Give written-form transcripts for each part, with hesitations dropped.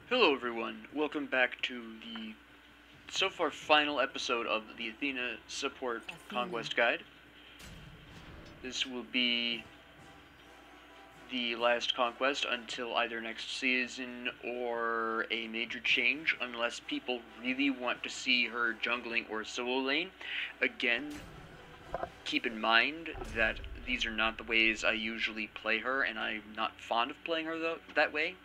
Hello everyone, welcome back to the so far final episode of the Athena Support Conquest Guide. This will be the last conquest until either next season or a major change, unless people really want to see her jungling or solo lane. Again, keep in mind that these are not the ways I usually play her, and I'm not fond of playing her that way.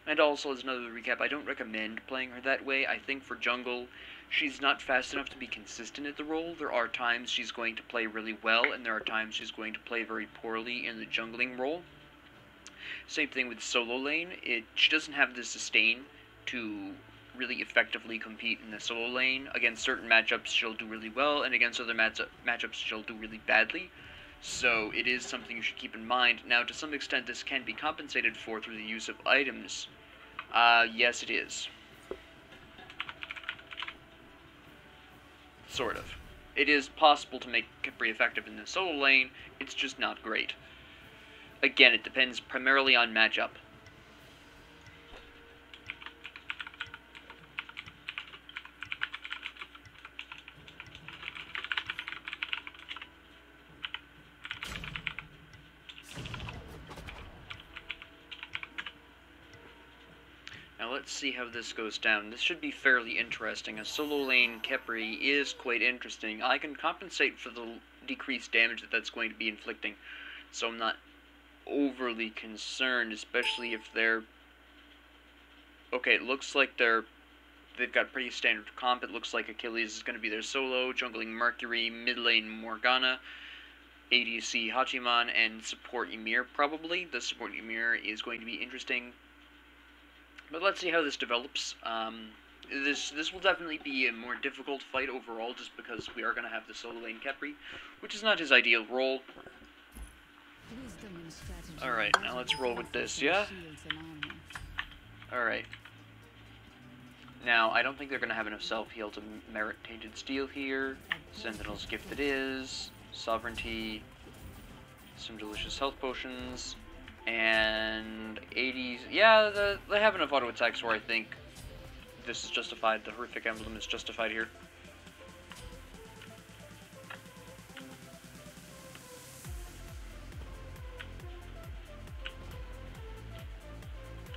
And also, as another recap, I don't recommend playing her that way. I think for jungle, she's not fast enough to be consistent at the role. There are times she's going to play really well, and there are times she's going to play very poorly in the jungling role. Same thing with solo lane. She doesn't have the sustain to really effectively compete in the solo lane. Against certain matchups, she'll do really well, and against other matchups, she'll do really badly. So it is something you should keep in mind. Now, to some extent, this can be compensated for through the use of items. Yes it is. Sort of. It is possible to make Khepri effective in the solo lane, it's just not great. Again, it depends primarily on matchup. Now let's see how this goes down. This should be fairly interesting. A solo lane Khepri is quite interesting. I can compensate for the decreased damage that's going to be inflicting, so I'm not overly concerned, especially if they're... Okay, it looks like they've got pretty standard comp. It looks like Achilles is going to be their solo, jungling Mercury, mid lane Morgana, ADC Hachiman, and support Ymir probably. The support Ymir is going to be interesting. But let's see how this develops. This will definitely be a more difficult fight overall, just because we are going to have the solo lane Khepri, which is not his ideal role. Alright, now let's roll with this, yeah? Alright. Now, I don't think they're going to have enough self-heal to merit Tainted Steel here. Sentinel's Gift it is. Sovereignty. Some delicious health potions. And 80s, yeah, they have enough auto attacks where I think this is justified. The horrific emblem is justified here.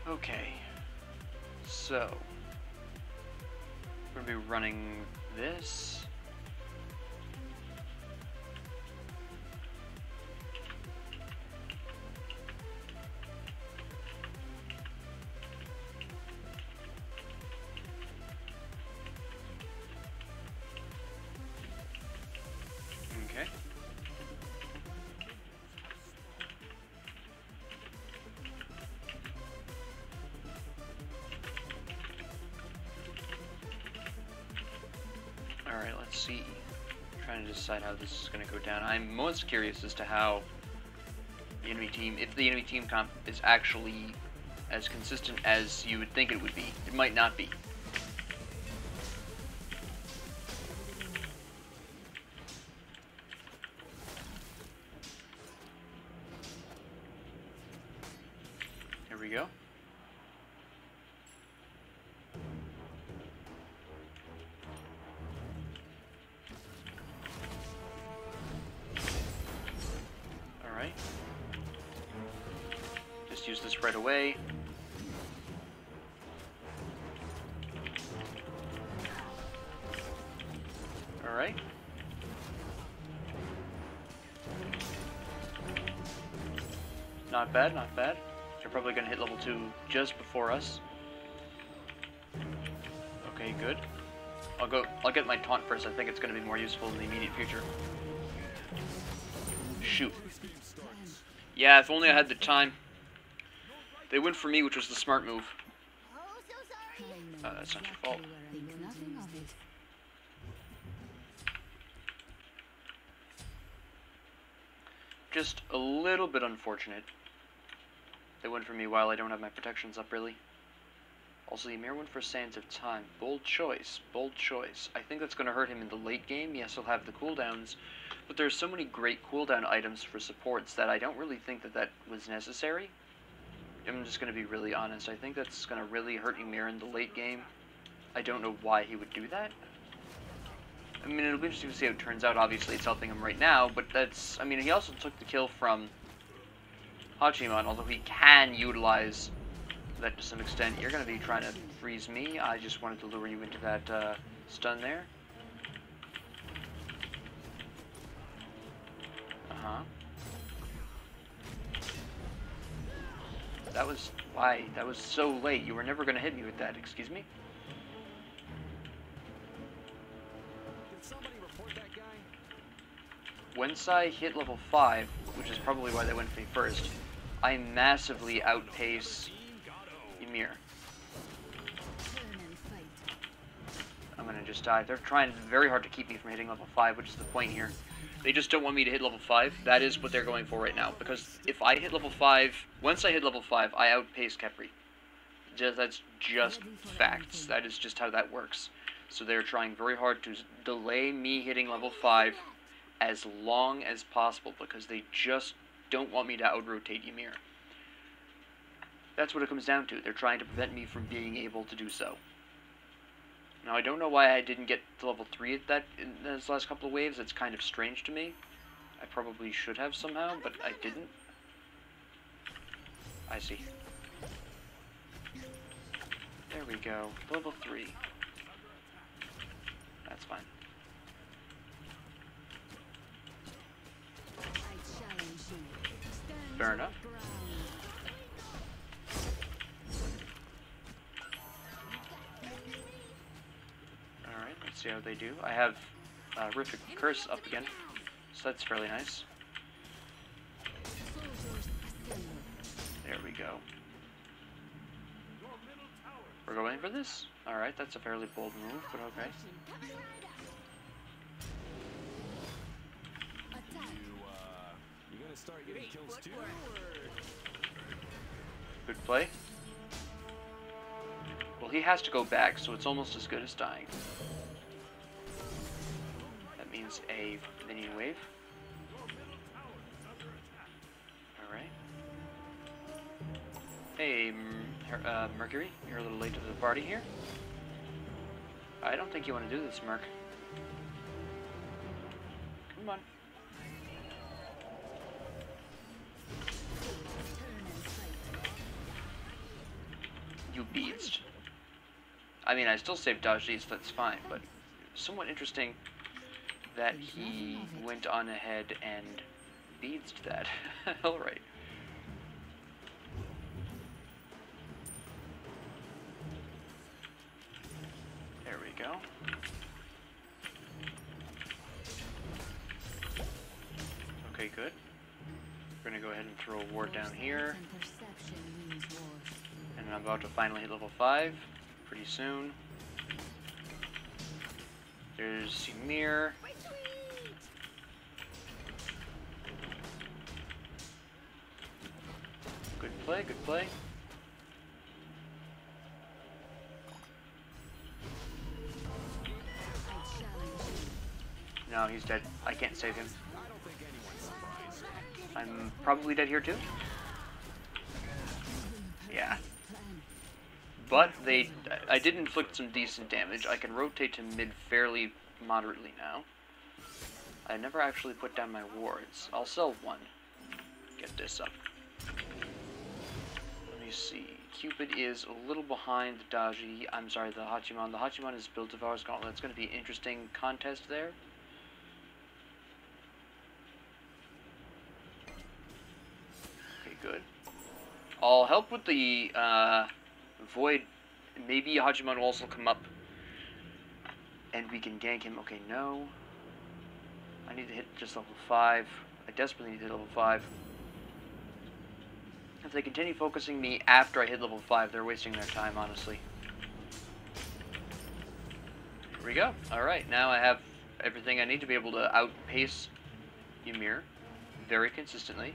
Okay, so we're gonna be running this. Alright, let's see. I'm trying to decide how this is going to go down. I'm most curious as to how the enemy team, if the enemy team comp is actually as consistent as you would think it would be. It might not be. Here we go. Just use this right away. Alright. Not bad, not bad. They're probably going to hit level 2 just before us. Okay, good. I'll get my taunt first. I think it's going to be more useful in the immediate future. Shoot. Yeah, if only I had the time. They went for me, which was the smart move. That's not your fault. Just a little bit unfortunate. They went for me while I don't have my protections up, really. Also, the Ymir went for Sands of Time. Bold choice. Bold choice. I think that's going to hurt him in the late game. Yes, he'll have the cooldowns. But there's so many great cooldown items for supports that I don't really think that was necessary. I'm just going to be really honest. I think that's going to really hurt Ymir in the late game. I don't know why he would do that. I mean, it'll be interesting to see how it turns out. Obviously, it's helping him right now, but that's... I mean, he also took the kill from Hachiman, although he can utilize that to some extent. You're going to be trying to freeze me. I just wanted to lure you into that stun there. Uh-huh. That was... Why? That was so late. You were never going to hit me with that. Excuse me? Once I hit level 5, which is probably why they went for me first, I massively outpace Ymir. I'm gonna just die. They're trying very hard to keep me from hitting level 5, which is the point here. They just don't want me to hit level 5. That is what they're going for right now. Because if I hit level 5, once I hit level 5, I outpace Khepri. That's just facts. That is just how that works. So they're trying very hard to delay me hitting level 5 as long as possible, because they just don't want me to out-rotate Ymir. That's what it comes down to. They're trying to prevent me from being able to do so. Now, I don't know why I didn't get to level 3 in those last couple of waves. It's kind of strange to me. I probably should have somehow, but I didn't. I see. There we go. Level 3. That's fine. Fair enough. Alright, let's see how they do. I have Horrific Curse up again, so that's fairly nice. There we go. We're going for this? Alright, that's a fairly bold move, but okay. Start getting kills too. Good play. Well, he has to go back, so it's almost as good as dying. That means a minion wave. Alright. Hey, Mercury, you're a little late to the party here. I don't think you want to do this, Merc. Come on. You beadsed. I mean, I still saved Achilles, that's fine, but somewhat interesting that he went on ahead and beadsed that. Alright. There we go. Okay, good. We're gonna go ahead and throw a ward down here. And I'm about to finally hit level 5 pretty soon. There's Ymir. Good play, good play. No, he's dead. I can't save him. I'm probably dead here too? Yeah. But I did inflict some decent damage. I can rotate to mid fairly moderately now. I never actually put down my wards. I'll sell one. Get this up. Let me see. Cupid is a little behind the Daji. I'm sorry, the Hachiman. The Hachiman is built of ours Gauntlet. It's going to be an interesting contest there. Okay, good. I'll help with the Void. Maybe Hachiman will also come up and we can gank him. Okay, no. I need to hit just level 5. I desperately need to hit level 5. If they continue focusing me after I hit level 5, they're wasting their time, honestly. Here we go. Alright, now I have everything I need to be able to outpace Ymir very consistently.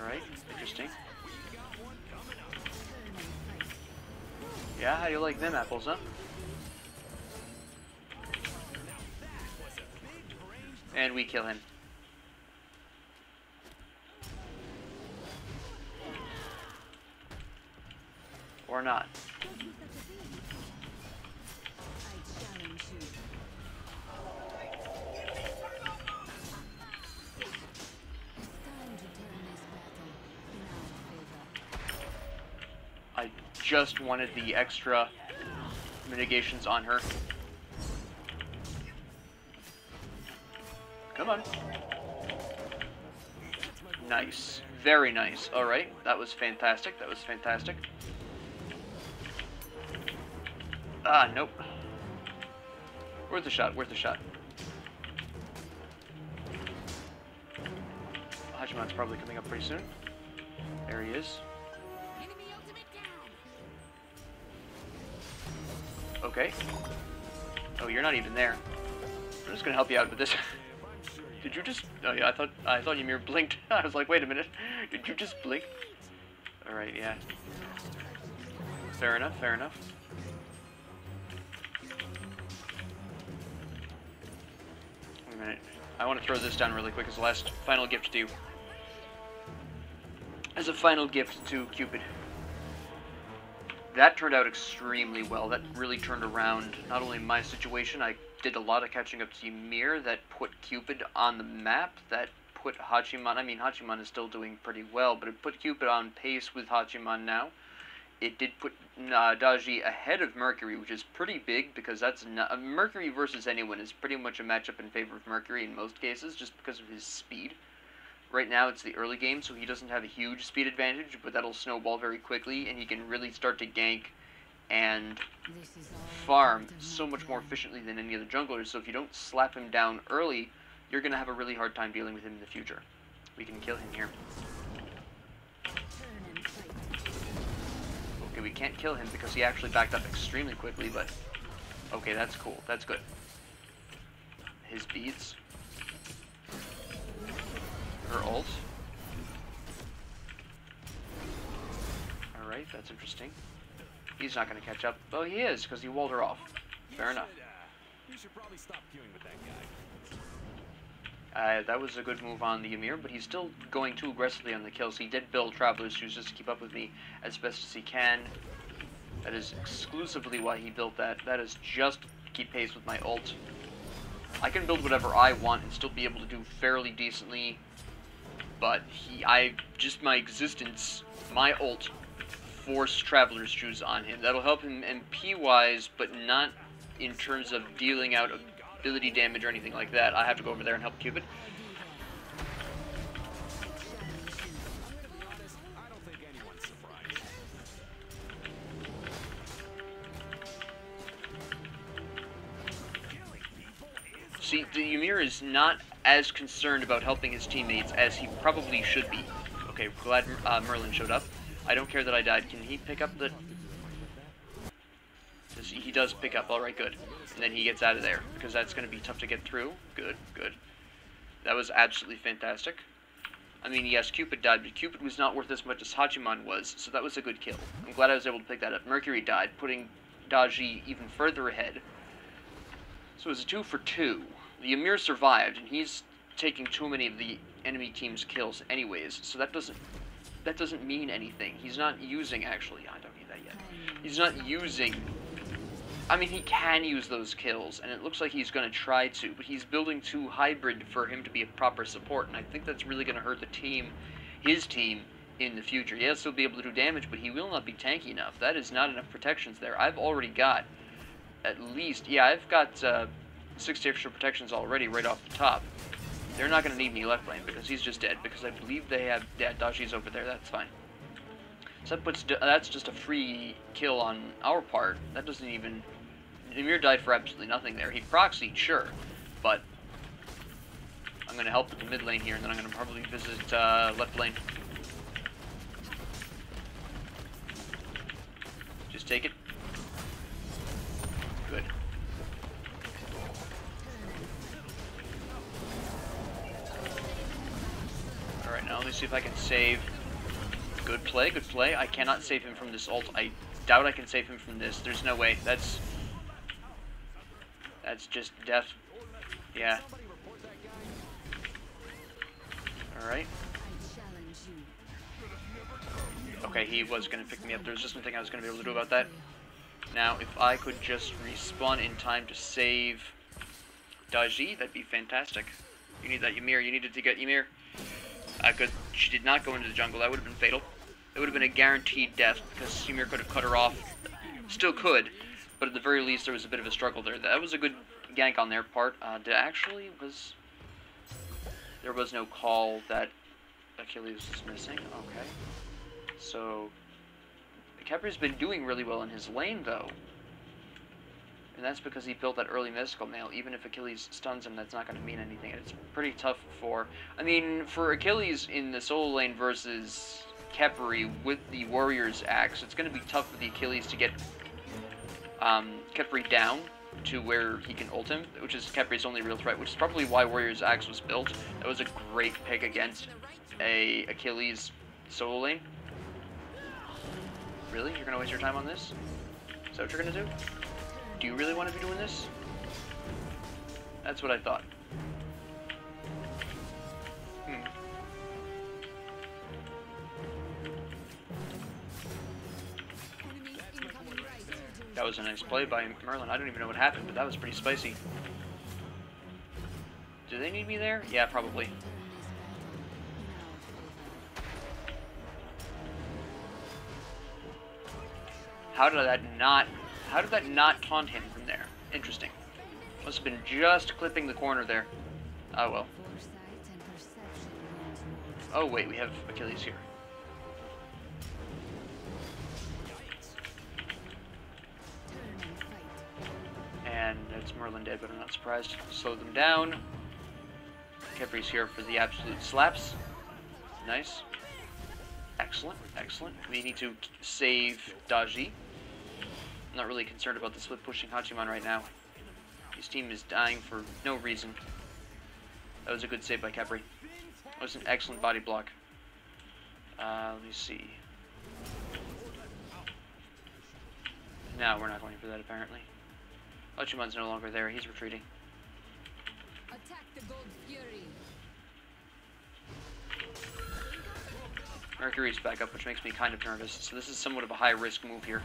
Alright, interesting. Yeah, how do you like them apples, huh? And we kill him. Or not. I just wanted the extra mitigations on her. Come on. Nice. Very nice. Alright, that was fantastic. That was fantastic. Ah, nope. Worth a shot, worth a shot. Hachiman's probably coming up pretty soon. There he is. Okay. Oh, you're not even there. I'm just gonna help you out with this. Did you just... Oh yeah, I thought Ymir blinked. I was like, wait a minute. Did you just blink? Alright, yeah. Fair enough, fair enough. Wait a minute. I want to throw this down really quick as the last final gift to you. As a final gift to Cupid. That turned out extremely well. That really turned around not only my situation, I did a lot of catching up to Ymir, that put Cupid on the map, that put Hachiman, I mean Hachiman is still doing pretty well, but it put Cupid on pace with Hachiman now. It did put Daji ahead of Mercury, which is pretty big, because that's not, Mercury versus anyone is pretty much a matchup in favor of Mercury in most cases, just because of his speed. Right now it's the early game, so he doesn't have a huge speed advantage, but that'll snowball very quickly, and he can really start to gank and farm so much more efficiently than any other jungler, so if you don't slap him down early, you're going to have a really hard time dealing with him in the future. We can kill him here. Okay, we can't kill him because he actually backed up extremely quickly, but okay, that's cool. That's good. His beads. Her ult. Alright, that's interesting. He's not going to catch up. Oh, he is, because he walled her off. Fair enough. You should probably stop queuing with that guy. That was a good move on the Ymir, but he's still going too aggressively on the kills. He did build Traveler's Shoes just to keep up with me as best as he can. That is exclusively why he built that. That is just to keep pace with my ult. I can build whatever I want and still be able to do fairly decently, but my existence, my ult, force Traveler's Shoes on him. That'll help him MP-wise, but not in terms of dealing out ability damage or anything like that. I have to go over there and help Cupid. See, the Ymir is not as concerned about helping his teammates as he probably should be. Okay, glad Merlin showed up. I don't care that I died. Can he pick up the... He does pick up. Alright, good. And then he gets out of there, because that's going to be tough to get through. Good, good. That was absolutely fantastic. I mean, yes, Cupid died, but Cupid was not worth as much as Hachiman was, so that was a good kill. I'm glad I was able to pick that up. Mercury died, putting Daji even further ahead. So it was a 2 for 2. The Ymir survived, and he's taking too many of the enemy team's kills anyways, so that doesn't mean anything. He's not using, actually, I don't need that yet. He's not using... I mean, he can use those kills, and it looks like he's going to try to, but he's building too hybrid for him to be a proper support, and I think that's really going to hurt the team, his team, in the future. He'll still be able to do damage, but he will not be tanky enough. That is not enough protections there. I've already got at least... Yeah, I've got 60 extra protections already right off the top. They're not going to need me left lane, because he's just dead, because I believe they have... Yeah, Daji's over there, that's fine. So that's just a free kill on our part. That doesn't even... Ymir died for absolutely nothing there. He proxied, sure, but I'm going to help with the mid lane here, and then I'm going to probably visit left lane. Just take it. Good. Alright, now let me see if I can save. Good play, good play. I cannot save him from this ult. I doubt I can save him from this. There's no way. That's just death. Yeah. Alright. Okay, he was going to pick me up. There was just nothing I was going to be able to do about that. Now, if I could just respawn in time to save Daji, that'd be fantastic. You need that Ymir. You needed to get Ymir. Good. She did not go into the jungle. That would have been fatal. It would have been a guaranteed death because Ymir could have cut her off. Still could, but at the very least there was a bit of a struggle there. That was a good gank on their part. There was no call that Achilles was missing. Okay. So, Khepri's been doing really well in his lane, though. And that's because he built that early mystical mail. Even if Achilles stuns him, that's not going to mean anything. And it's pretty tough for... I mean, for Achilles in the solo lane versus Khepri with the Warrior's Axe, it's going to be tough for the Achilles to get Khepri down to where he can ult him, which is Khepri's only real threat, which is probably why Warrior's Axe was built. That was a great pick against a Achilles solo lane. Really? You're going to waste your time on this? Is that what you're going to do? Do you really want to be doing this? That's what I thought. That was a nice play by Merlin. I don't even know what happened, but that was pretty spicy. Do they need me there? Yeah, probably. How did that not taunt him from there? Interesting. Must have been just clipping the corner there. Oh well. Oh wait, we have Achilles here. And it's Merlin dead, but I'm not surprised. Slow them down. Khepri's here for the absolute slaps. Nice. Excellent, excellent. We need to save Daji. I'm not really concerned about the split pushing Hachiman right now. His team is dying for no reason. That was a good save by Khepri. That was an excellent body block. Let me see. No, we're not going for that apparently. Hachiman's no longer there. He's retreating. Attack the Gold Fury. Mercury's back up, which makes me kind of nervous. So this is somewhat of a high-risk move here.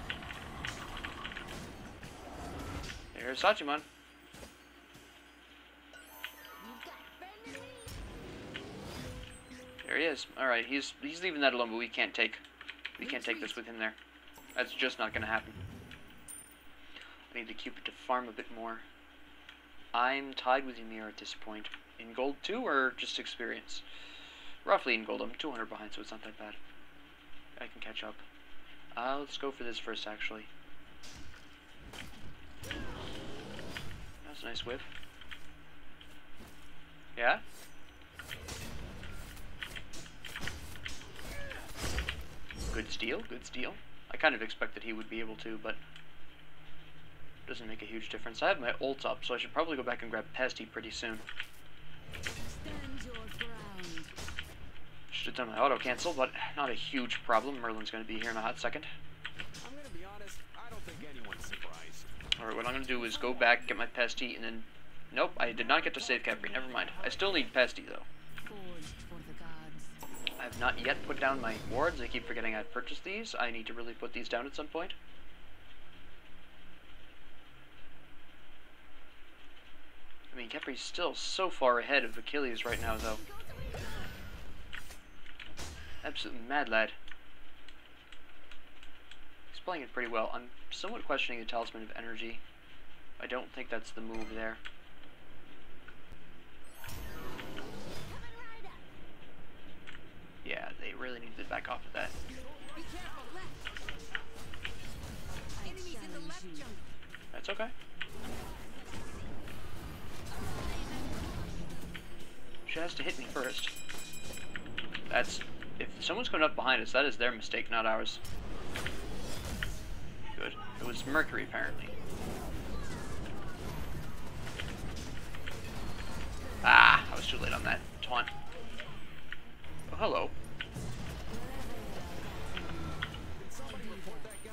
There's Hachiman. There he is. Alright, he's leaving that alone, but we can't take this with him there. That's just not going to happen. I need the Cupid to farm a bit more. I'm tied with Ymir at this point. In gold 2 or just experience? Roughly in gold. I'm 200 behind, so it's not that bad. I can catch up. Let's go for this first, actually. That's a nice whip. Yeah? Good steal, good steal. I kind of expected he would be able to, but doesn't make a huge difference. I have my ult up, so I should probably go back and grab Pesty pretty soon. Stand your ground. Should have done my auto cancel, but not a huge problem. Merlin's going to be here in a hot second. I'm gonna be honest, I don't think anyone's surprised. Alright, what I'm going to do is go back, get my Pesty, and then... Nope, I did not get to save Khepri. Never mind. I still need Pesty, though. Forged for the gods. I have not yet put down my wards. I keep forgetting I'd purchased these. I need to really put these down at some point. I mean, Khepri's still so far ahead of Achilles right now, though. Absolute mad lad. He's playing it pretty well. I'm somewhat questioning the Talisman of Energy. I don't think that's the move there. Yeah, they really need to back off of that. Be careful, left. Enemies in the left jungle. That's okay. She has to hit me first. That's... If someone's coming up behind us, that is their mistake, not ours. Good. It was Mercury, apparently. Ah, I was too late on that taunt. Oh, hello. Did somebody report that guy?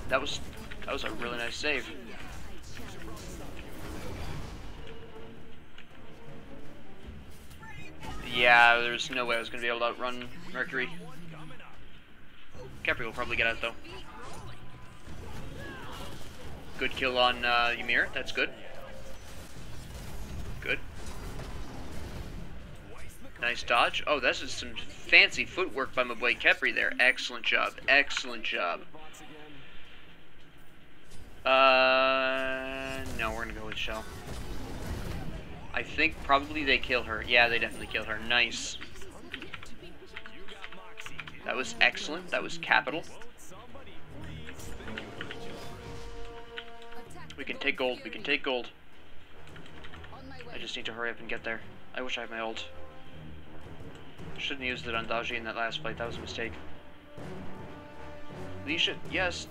That was a really nice save. Yeah, there's no way I was going to be able to outrun Mercury. Khepri will probably get out, though. Good kill on Ymir. That's good. Good. Nice dodge. Oh, this is some fancy footwork by my boy Khepri there. Excellent job. Excellent job. No, we're going to go with Shell. I think probably they kill her. Yeah, they definitely kill her. Nice. That was excellent. That was capital. We can take gold. We can take gold. I just need to hurry up and get there. I wish I had my ult. Shouldn't have used it on Daji in that last fight. That was a mistake. Leisha, yes.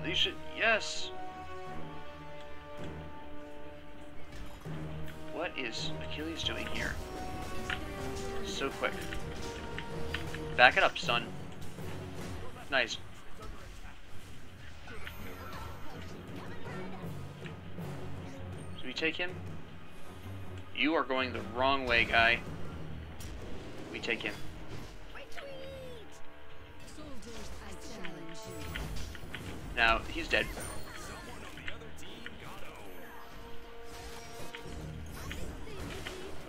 Leisha, yes. What is Achilles doing here? So quick. Back it up, son. Nice. Do we take him? You are going the wrong way, guy. We take him. Now, he's dead.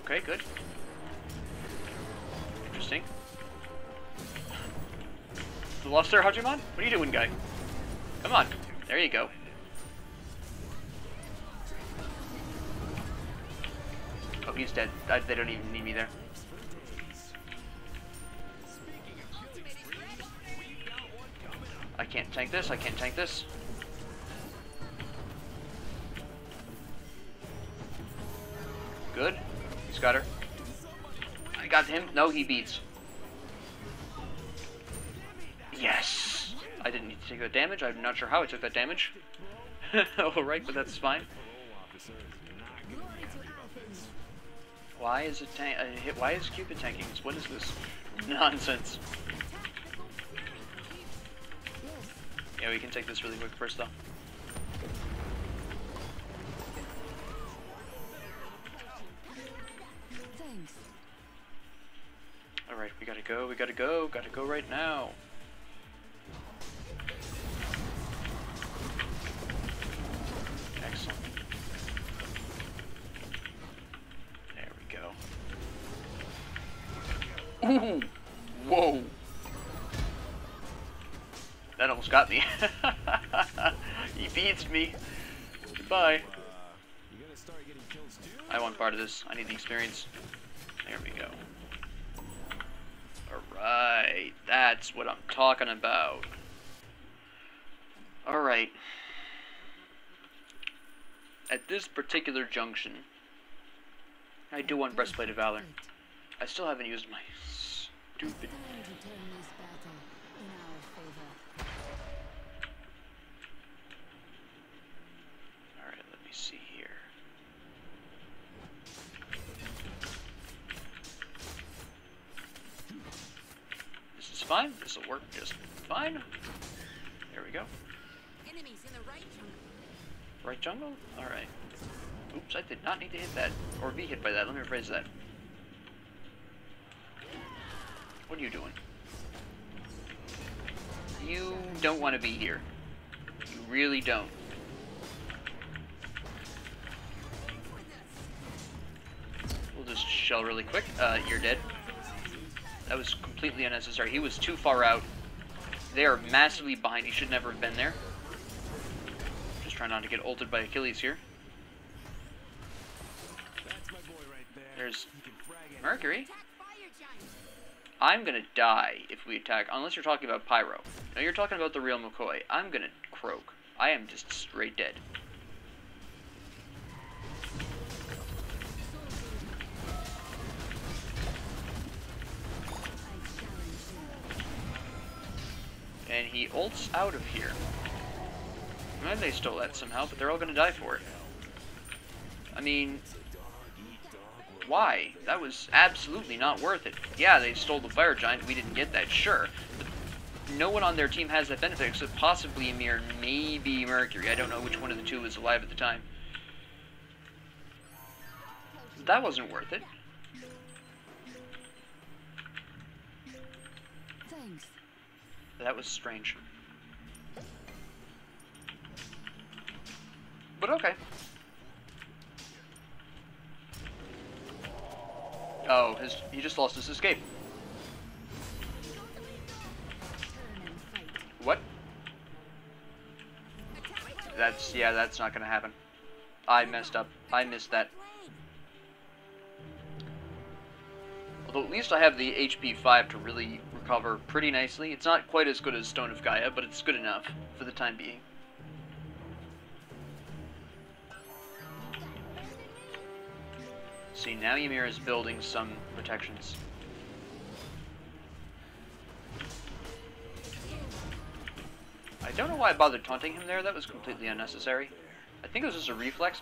Okay, good. Interesting. The lost there, Hajiman? What are you doing, guy? Come on. There you go. Oh, he's dead. They don't even need me there. I can't tank this. I can't tank this. Good. He's got her. I got him. No, he beats. Yes. I didn't need to take that damage. I'm not sure how I took that damage. Alright, but that's fine. Why is it why is Cupid tanking this? What is this nonsense? Yeah, we can take this really quick first, though. Alright, we gotta go, gotta go right now. Excellent. There we go. Ooh! Whoa! That almost got me. He beats me. Goodbye. I want part of this. I need the experience. There we go. Alright. That's what I'm talking about. Alright. At this particular junction, I do want Breastplate of Valor. I still haven't used my stupid... see here. This is fine. This will work just fine. There we go. Enemies in the right jungle. Right jungle? Alright. Oops, I did not need to hit that. Or be hit by that. Let me rephrase that. What are you doing? You don't want to be here. You really don't. We'll just shell really quick. You're dead. That was completely unnecessary. He was too far out. They are massively behind. He should never have been there. Just trying not to get ulted by Achilles here. There's Mercury. I'm gonna die if we attack, unless you're talking about Pyro. No, you're talking about the real McCoy. I'm gonna croak. I am just straight dead. And he ults out of here. And they stole that somehow, but they're all gonna die for it. I mean, why? That was absolutely not worth it. Yeah, they stole the Fire Giant, we didn't get that, sure. But no one on their team has that benefit, except possibly Ymir, maybe Mercury. I don't know which one of the two was alive at the time. That wasn't worth it. Thanks. That was strange. But okay. Oh, he just lost his escape. Turn and fight. What? That's not gonna happen. I messed up. I missed that. Although at least I have the HP 5 to really recover pretty nicely. It's not quite as good as Stone of Gaia, but it's good enough for the time being. See, now Ymir is building some protections. I don't know why I bothered taunting him there. That was completely unnecessary. I think it was just a reflex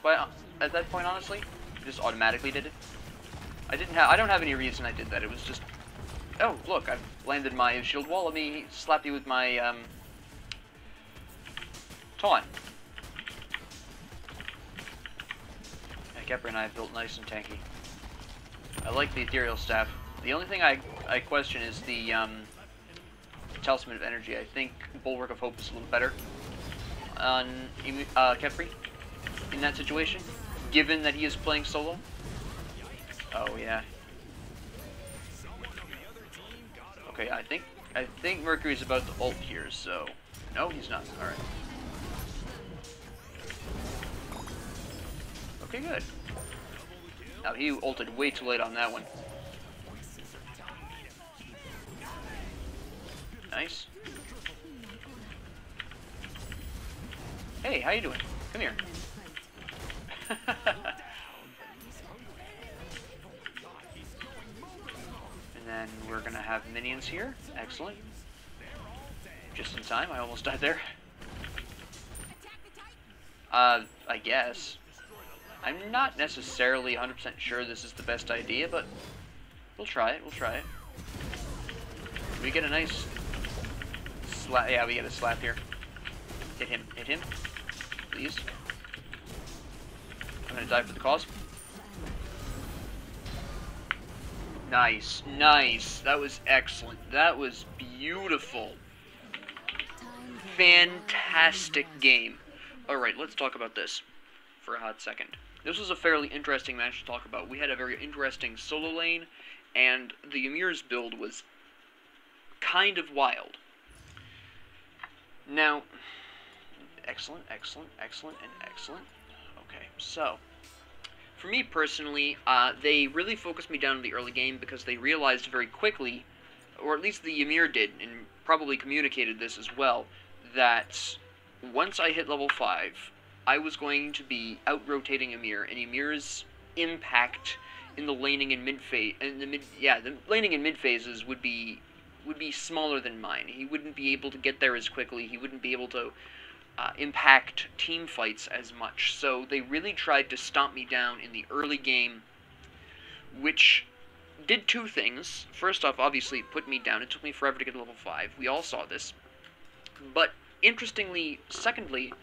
at that point, honestly. He just automatically did it. I don't have any reason I did that. It was just, oh, look, I've landed my shield wall. Let me slap you with my taunt. Khepri and I have built nice and tanky. I like the ethereal staff. The only thing I question is the Talisman of Energy. I think Bulwark of Hope is a little better on Khepri in that situation, given that he is playing solo. Oh yeah. Okay, I think Mercury's about to ult here, so no, he's not. All right. Okay, good. Now he ulted way too late on that one. Nice. Hey, how you doing? Come here. And then we're gonna have minions here. Excellent. Just in time. I almost died there. I guess. I'm not necessarily 100% sure this is the best idea, but we'll try it. We'll try it. We get a nice slap. Yeah, we get a slap here. Hit him. Hit him. Please. I'm gonna die for the cause. Nice. Nice. That was excellent. That was beautiful. Fantastic game. Alright, let's talk about this for a hot second. This was a fairly interesting match to talk about. We had a very interesting solo lane, and the Ymir's build was kind of wild. Now, excellent, excellent, excellent, and excellent. Okay, so, for me personally, they really focused me down in the early game because they realized very quickly, or at least the Ymir did, and probably communicated this as well, that once I hit level 5, I was going to be out-rotating Ymir, and Ymir's impact in the laning and mid phase, the laning and mid phases would be smaller than mine. He wouldn't be able to get there as quickly. He wouldn't be able to impact team fights as much. So they really tried to stomp me down in the early game, which did two things. First off, obviously, it put me down. It took me forever to get to level 5. We all saw this. But interestingly, secondly,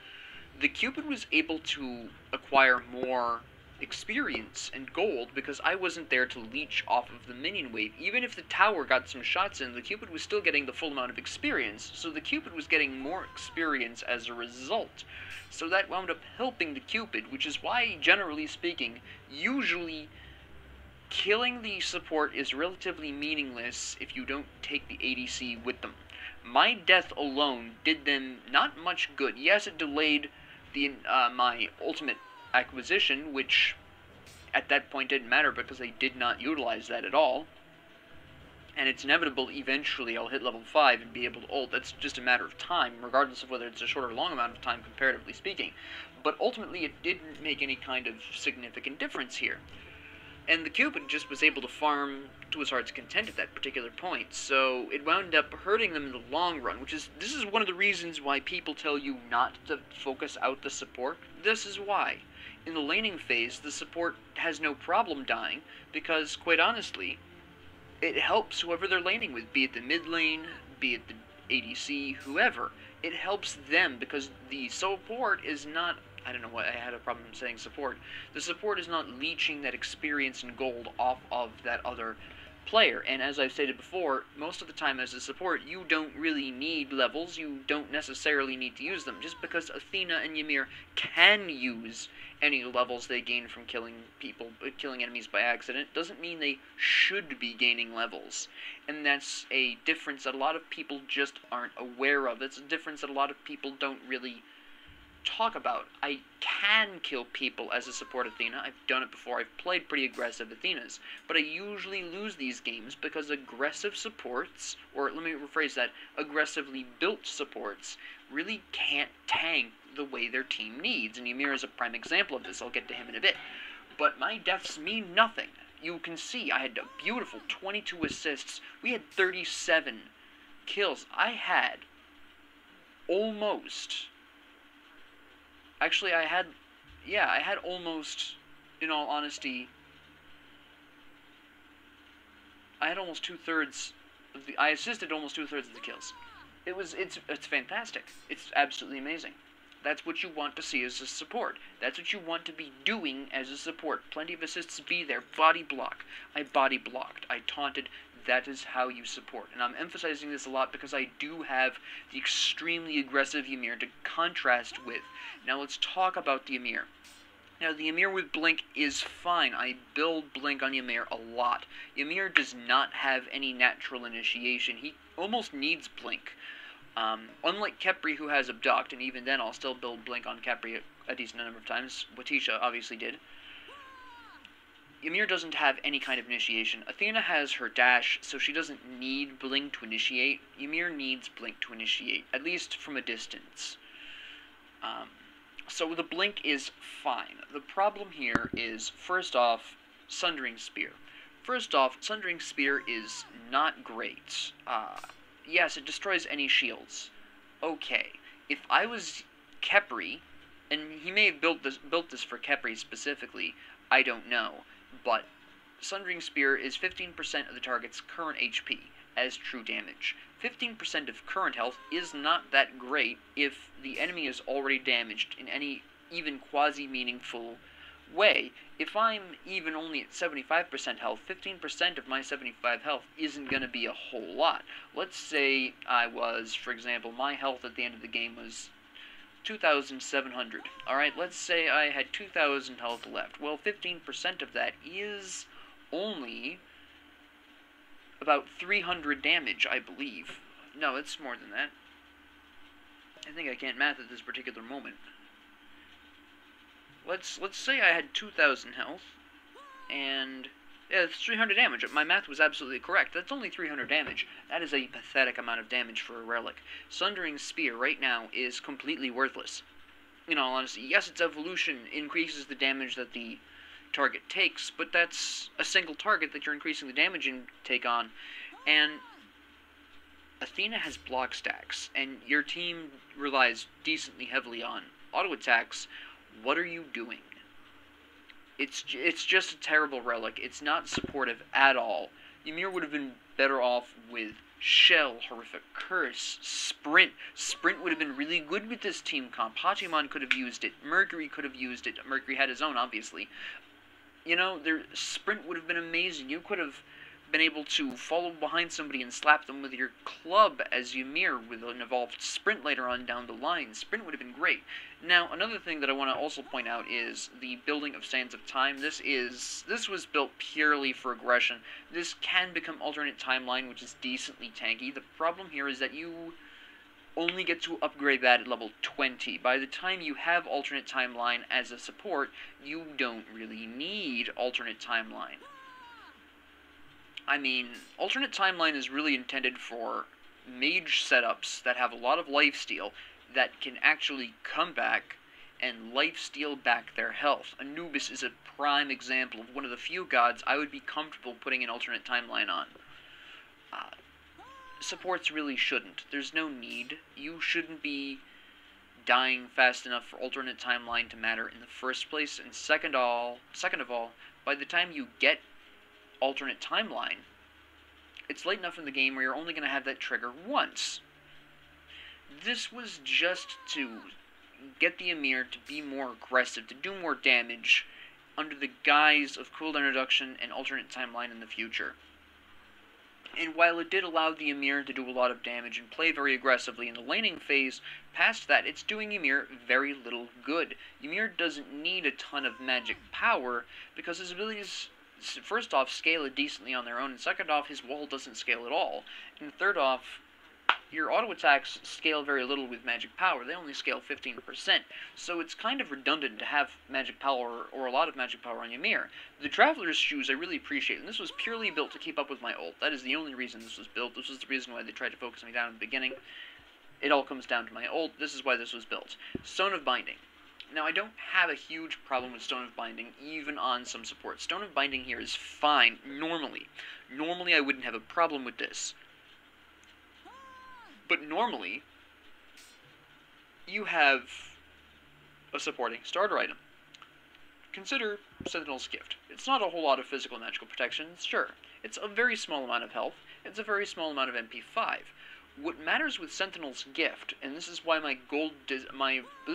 the Cupid was able to acquire more experience and gold because I wasn't there to leech off of the minion wave. Even if the tower got some shots in, the Cupid was still getting the full amount of experience, so the Cupid was getting more experience as a result. So that wound up helping the Cupid, which is why, generally speaking, usually killing the support is relatively meaningless if you don't take the ADC with them. My death alone did them not much good. Yes, it delayed my ultimate acquisition, which at that point didn't matter because they did not utilize that at all. And it's inevitable eventually I'll hit level 5 and be able to ult. That's just a matter of time, regardless of whether it's a short or long amount of time, comparatively speaking. But ultimately it didn't make any kind of significant difference here. And the Cupid just was able to farm to his heart's content at that particular point, so it wound up hurting them in the long run, this is one of the reasons why people tell you not to focus out the support. This is why. In the laning phase, the support has no problem dying, because, quite honestly, it helps whoever they're laning with, be it the mid lane, be it the ADC, whoever. It helps them, because the support is not... I don't know why I had a problem saying support. The support is not leeching that experience and gold off of that other player, and as I've stated before, most of the time as a support, you don't really need levels, you don't necessarily need to use them. Just because Athena and Ymir can use any levels they gain from killing enemies by accident, doesn't mean they should be gaining levels. And that's a difference that a lot of people just aren't aware of. It's a difference that a lot of people don't really talk about. I can kill people as a support Athena. I've done it before. I've played pretty aggressive Athenas, but I usually lose these games because aggressive supports, or let me rephrase that, aggressively built supports, really can't tank the way their team needs, and Ymir is a prime example of this. I'll get to him in a bit. But my deaths mean nothing. You can see I had a beautiful 22 assists. We had 37 kills. I had almost... Actually, I had almost, in all honesty, I had almost 2/3 of the, I assisted almost 2/3 of the kills. It's fantastic. It's absolutely amazing. That's what you want to see as a support. That's what you want to be doing as a support. Plenty of assists be there. Body block. I body blocked. I taunted. That is how you support. And I'm emphasizing this a lot because I do have the extremely aggressive Ymir to contrast with. Now let's talk about the Ymir. Now the Ymir with Blink is fine. I build Blink on Ymir a lot. Ymir does not have any natural initiation. He almost needs Blink. Unlike Khepri, who has Abduct, and even then I'll still build Blink on Khepri a decent number of times. Watisha obviously did. Ymir doesn't have any kind of initiation. Athena has her dash, so she doesn't need Blink to initiate. Ymir needs Blink to initiate, at least from a distance. So the Blink is fine. The problem here is, first off, Sundering Spear. First off, Sundering Spear is not great. Yes, it destroys any shields. Okay, if I was Khepri, and he may have built this for Khepri specifically, I don't know, but Sundering Spear is 15% of the target's current HP as true damage. 15% of current health is not that great if the enemy is already damaged in any even quasi-meaningful way. If I'm even only at 75% health, 15% of my 75 health isn't going to be a whole lot. Let's say I was, for example, my health at the end of the game was 2,700. Alright, let's say I had 2,000 health left. Well, 15% of that is only about 300 damage, I believe. No, it's more than that. I think I can't math at this particular moment. Let's say I had 2,000 health, and yeah, it's 300 damage. My math was absolutely correct. That's only 300 damage. That is a pathetic amount of damage for a relic. Sundering Spear right now is completely worthless. In all honesty, yes, its evolution increases the damage that the target takes, but that's a single target that you're increasing the damage intake on, and Athena has block stacks, and your team relies decently heavily on auto attacks. What are you doing? It's just a terrible relic. It's not supportive at all. Ymir would have been better off with Shell, Horrific Curse, Sprint. Sprint would have been really good with this team comp. Hachiman could have used it. Mercury could have used it. Mercury had his own, obviously. You know, Sprint would have been amazing. You could have been able to follow behind somebody and slap them with your club as Ymir with an evolved Sprint later on down the line. Sprint would have been great. Now, another thing that I want to also point out is the building of Sands of Time. This was built purely for aggression. This can become alternate timeline, which is decently tanky. The problem here is that you only get to upgrade that at level 20. By the time you have alternate timeline as a support, you don't really need alternate timeline. I mean, alternate timeline is really intended for mage setups that have a lot of lifesteal that can actually come back and lifesteal back their health. Anubis is a prime example of one of the few gods I would be comfortable putting an alternate timeline on. Supports really shouldn't. There's no need. You shouldn't be dying fast enough for alternate timeline to matter in the first place, and second of all, by the time you get alternate timeline, it's late enough in the game where you're only going to have that trigger once. This was just to get the Ymir to be more aggressive, to do more damage, under the guise of cooldown reduction and alternate timeline in the future. And while it did allow the Ymir to do a lot of damage and play very aggressively in the laning phase, past that, it's doing Ymir very little good. Ymir doesn't need a ton of magic power, because his abilities, first off, scale decently on their own, and second off, his wall doesn't scale at all. And third off, your auto attacks scale very little with magic power. They only scale 15%, so it's kind of redundant to have magic power or a lot of magic power on Ymir. The Traveler's Shoes I really appreciate, and this was purely built to keep up with my ult. That is the only reason this was built. This was the reason why they tried to focus me down in the beginning. It all comes down to my ult. This is why this was built. Stone of Binding. Now, I don't have a huge problem with Stone of Binding, even on some support. Stone of Binding here is fine, normally. Normally, I wouldn't have a problem with this. But normally, you have a supporting starter item. Consider Sentinel's Gift. It's not a whole lot of physical and magical protection, sure. It's a very small amount of health. It's a very small amount of MP5. What matters with Sentinel's Gift, and this is why this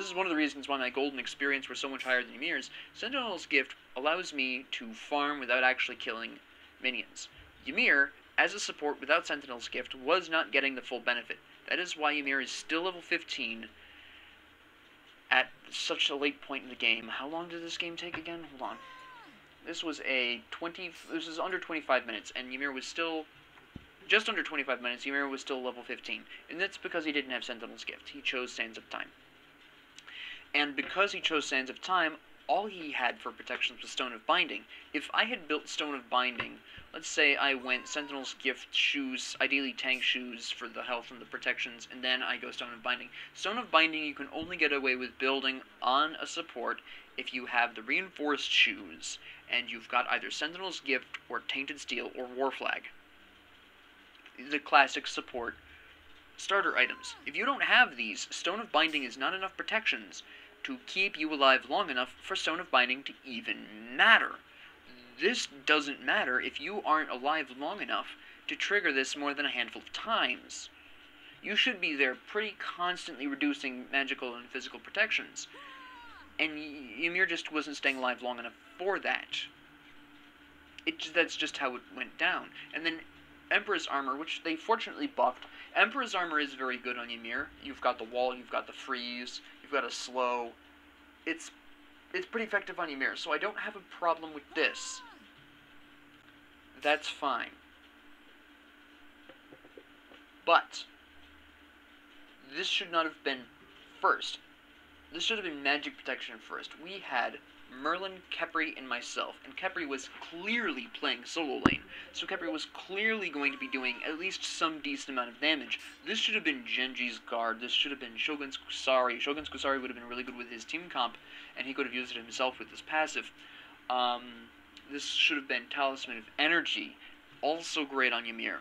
is one of the reasons why my golden experience were so much higher than Ymir's, Sentinel's Gift allows me to farm without actually killing minions. Ymir, as a support without Sentinel's Gift, was not getting the full benefit. That is why Ymir is still level 15 at such a late point in the game. How long did this game take again? Hold on. This was under 25 minutes, and Ymir was still just under 25 minutes. Ymir was still level 15, and that's because he didn't have Sentinel's Gift. He chose Sands of Time. And because he chose Sands of Time, all he had for protections was Stone of Binding. If I had built Stone of Binding, let's say I went Sentinel's Gift, shoes, ideally tank shoes for the health and the protections, and then I go Stone of Binding. Stone of Binding you can only get away with building on a support if you have the reinforced shoes, and you've got either Sentinel's Gift, or Tainted Steel, or War Flag. The classic support starter items. If you don't have these, Stone of Binding is not enough protections to keep you alive long enough for Stone of Binding to even matter. This doesn't matter if you aren't alive long enough to trigger this more than a handful of times. You should be there pretty constantly reducing magical and physical protections. And Ymir just wasn't staying alive long enough for that. That's just how it went down. And then Emperor's Armor, which they fortunately buffed. Emperor's Armor is very good on Ymir. You've got the wall, you've got the freeze, you've got a slow. It's pretty effective on Ymir, so I don't have a problem with this. That's fine. But this should not have been first. This should have been magic protection first. We had Merlin, Khepri, and myself, and Khepri was clearly playing solo lane, so Khepri was clearly going to be doing at least some decent amount of damage. This should have been Genji's guard, this should have been Shogun's Kusari. Shogun's Kusari would have been really good with his team comp, and he could have used it himself with his passive. This should have been Talisman of Energy, also great on Ymir.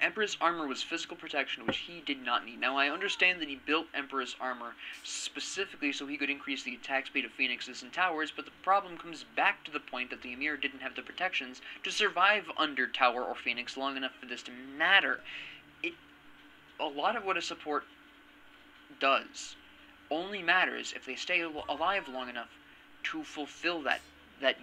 Emperor's Armor was physical protection, which he did not need. Now, I understand that he built Emperor's Armor specifically so he could increase the attack speed of Phoenixes and towers, but the problem comes back to the point that the Ymir didn't have the protections to survive under tower or Phoenix long enough for this to matter. A lot of what a support does only matters if they stay alive long enough to fulfill that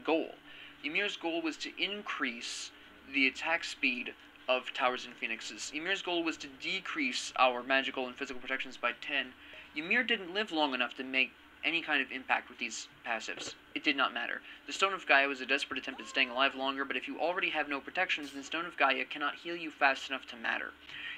goal. Ymir's goal was to increase the attack speed of towers and phoenixes. Ymir's goal was to decrease our magical and physical protections by 10. Ymir didn't live long enough to make any kind of impact with these passives. It did not matter. The Stone of Gaia was a desperate attempt at staying alive longer, but if you already have no protections, then Stone of Gaia cannot heal you fast enough to matter.